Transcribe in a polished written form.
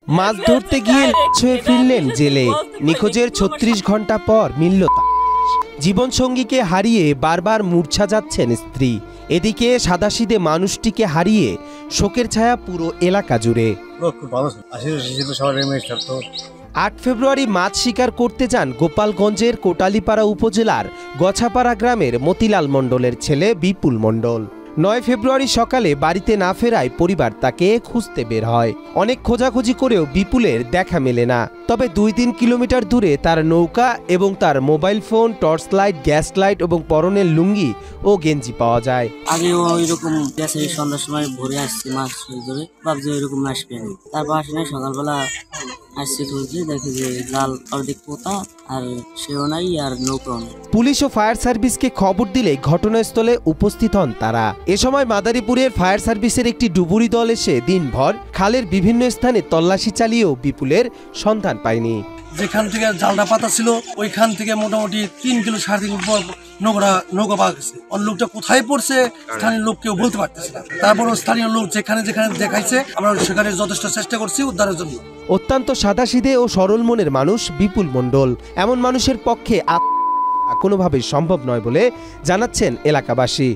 মাছ ধরতে গিয়ে ছুঁয়ে ফিরলেন জেলে। নিখোঁজের ৩৬ ঘন্টা পর মিলল তার জীবনসঙ্গীকে হারিয়ে বারবার মূর্ছা যাচ্ছেন স্ত্রী। এদিকে সাদাসিধে মানুষটিকে হারিয়ে শোকের ছায়া পুরো এলাকা জুড়ে। ৮ ফেব্রুয়ারি মাছ শিকার করতে যান গোপালগঞ্জের কোটালীপাড়া উপজেলার গছাপাড়া গ্রামের মতিলাল মণ্ডলের ছেলে বিপুল মণ্ডল। ৯ ফেব্রুয়ারি সকালে বাড়িতে না ফেরায় পরিবার তাকে খুঁজতে বের হয়। অনেক খোঁজাখুঁজি করেও বিপুলের দেখা মেলে না। তবে ২-৩ কিলোমিটার দূরে তার নৌকা এবং তার mobile phone, torch light, gas light এবং পরনের লুঙ্গি ও গেঞ্জি পাওয়া যায়। আগে ওইরকম গেছে, সন্ধ্যার সময় ভোরে আসছে মাছ ধরে, ভাবছি ওইরকম আসবে না। তারপর আসে না, সকালবেলা আসছে খুঁজছে, দেখে যে লাল অর্ধেক পোতা, আর সেও নাই আর নৌকাও নেই। পুলিশ ও ফায়ার সার্ভিসকে খবর দিলে ঘটনাস্থলে উপস্থিত হন তারা। এ সময় মাদারীপুরের ফায়ার সার্ভিসের একটি ডুবুরি দল এসে দিনভর খালের বিভিন্ন স্থানে তল্লাশি চালিয়েও বিপুলের সন্ধান পায়নি। যেখান থেকে জালটা পাতা ছিল ওইখান থেকে মোটামুটি ৩ কিলো ৩.৫ কিলো নৌকা পাওয়া গেছে। ওর লোকটা কোথায় পড়ছে স্থানীয় লোক কেউ বলতে পারতেছে না। তারপরও স্থানীয় লোক যেখানে যেখানে দেখাইছে আমরা সেখানে যথেষ্ট চেষ্টা করছি উদ্ধারের জন্য। অত্যন্ত সাদাসিধে ও সরল মনের মানুষ বিপুল মণ্ডল। এমন মানুষের পক্ষে কোনোভাবেই সম্ভব নয় বলে জানাচ্ছেন এলাকাবাসী।